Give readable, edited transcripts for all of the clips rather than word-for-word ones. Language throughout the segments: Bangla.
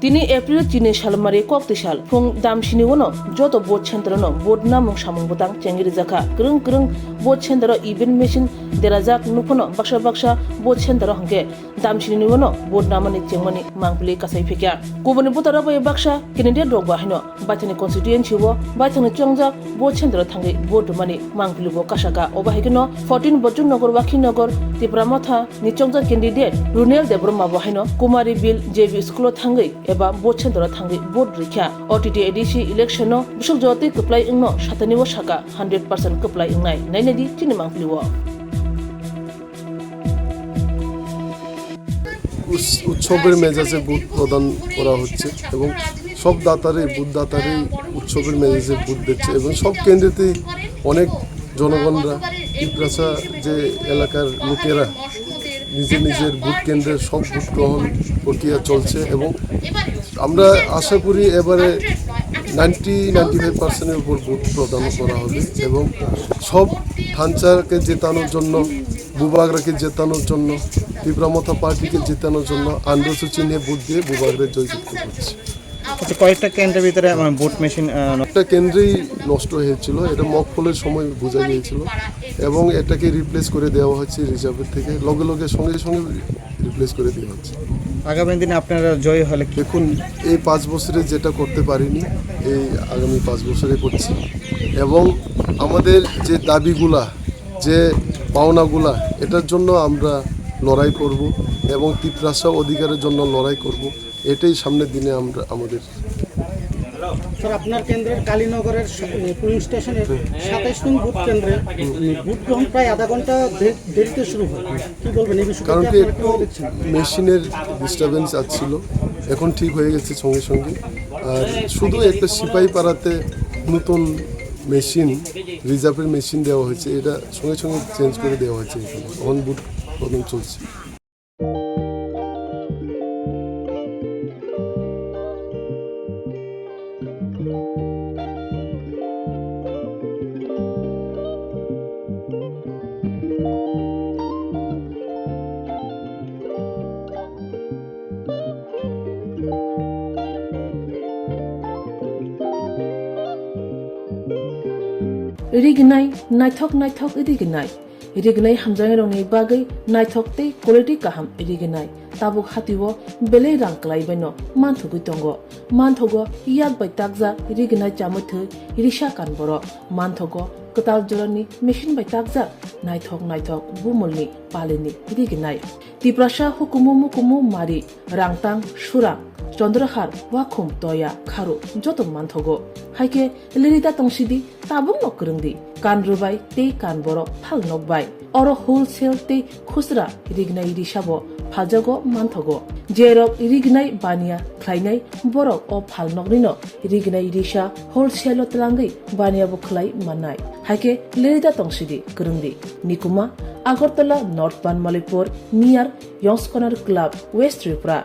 তিনি এপ্রিল চিনি সালমারি কক্তি সাল ফুং দামসিনি ওনো যত boat সেন্টারনো boat নামং সামং বতাং চেঙ্গিরি জাখা গ্রং গ্রং boat centre event machine দেরাজাক নুফনো Baksa Baksa boat centre হংকে দামসিনি YONO boat নামানি চেংমানি মাংপুলি কাসাই ফেকিয়া गुबुननि बुताराबो बाक्सा केनेडिया दग बाहायनो बाइथांनि कन्स्टिट्युएन्सि वो बाइथांनि चंजा बोट सेन्टर थांगे बोट माने मांगफिलुबो कासागा ओबाहायगनो 14 बजुन नगर वाखि नगर तिप्रामथा नि चंजा कैंडिडेट रुनियल देब्रमा बाहायनो कुमारी बिल जेबी स्कुल थांगे एबा बोट सेन्टर थांगे बोट रिख्या ओटीटी एडीसी इलेक्शनो बिसुक जति कप्लाय इंनो सातनिबो साका 100% कप्लाय इंनाय नायनायदि तिनि मांगफिलुबो উৎসবের মেজাজে বুথ প্রদান করা হচ্ছে এবং সব দাতারই উৎসবের মেজাজে বুথ দিচ্ছে এবং সব কেন্দ্রেতেই অনেক জনগণরা পিপরাসা যে এলাকার লোকেরা নিজের ভোট কেন্দ্রের সব ভোট গ্রহণ প্রক্রিয়া চলছে এবং আমরা আশা করি এবারে 90-95% উপর ভোট প্রদান করা হবে এবং সব ধানচারকে জেতানোর জন্য বুবাগরাকে জেতানোর জন্য পিপরামথা পার্টিকে জেতানোর জন্য আন্দোলসূচি নিয়ে ভোট দিয়ে বুবাগরের জয়যুক্ত করছে। আচ্ছা, কয়েকটা কেন্দ্রের ভিতরে ভোট মেশিন একটা কেন্দ্রেই নষ্ট হয়েছিল, এটা মকফলের সময় বোঝা গিয়েছিল এবং এটাকে রিপ্লেস করে দেওয়া হচ্ছে রিজার্ভের থেকে সঙ্গে সঙ্গে রিপ্লেস করে দেওয়া হচ্ছে। আগামী দিনে আপনারা জয় হলে দেখুন, এই 5 বছরে যেটা করতে পারিনি এই আগামী 5 বছরে করছি এবং আমাদের যে দাবিগুলা যে পাওনাগুলা এটার জন্য আমরা লড়াই করব এবং তিপ্রাসা অধিকারের জন্য লড়াই করব, এটাই সামনের দিনে আমরা আমাদের। স্যার, আপনার কেন্দ্রের কালীনগরের পুলিং স্টেশনের 27 নং বুথ কেন্দ্রে ভোট গ্রহণ প্রায় আধা ঘন্টা দেরিতে শুরু হয়, কি বলবেন এই বিষয়ে? কারণ কি একটু মেশিনের ডিস্টারবেন্স আসছিল, এখন ঠিক হয়ে গেছে সঙ্গে সঙ্গে। আর শুধু একটা সিপাহী পাড়াতে নতুন মেশিন রিজার্ভের মেশিন দেওয়া হয়েছে, এটা সঙ্গে সঙ্গে চেঞ্জ করে দেওয়া হয়েছে, এখন বুথ প্রদান চলছে। रिगनाय नायथक रिगनाय हामजांग रंनि बागै नायथकते क्वालिटी काहाम रिगनाय ताबुक हातिवो बेले रांक्लायबायनो मानथुगै दंगो मानथगो याक बाय ताकजा रिगनाय चामथो रिसा कानबरो मानथगो कताल जरनि मेशिन बाय ताकजा नायथक बुमलनि पालिनि रिगनाय तिप्रासा हुकुमु मारि रांतां सुरां चंद्रहार वाखुम तया खारु जतो मानथगो हाइके लिरिदा तंसिदि ताबुं नकरंदि कानरुबाय ते कानबरो फाल नकबाय अरो होलसेल ते खुसरा रिगनाय रिसाबो फाजगो मानथगो जेरक रिगनाय बानिया ख्लायनाय बरक अ फाल नकनिनो रिगनाय रिसा होलसेल तलांगै बानियाबो खलाय माननाय हाइके लिरिदा तंसिदि करंदि निकुमा Agartala north Banamalipur near young's corner club west Tripura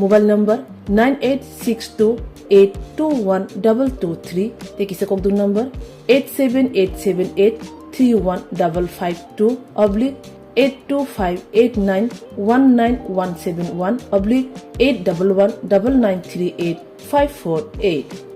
mobile number 9862821223 তেকিসে ককদুন নম্বর 8787831552 82589191171 8119938 548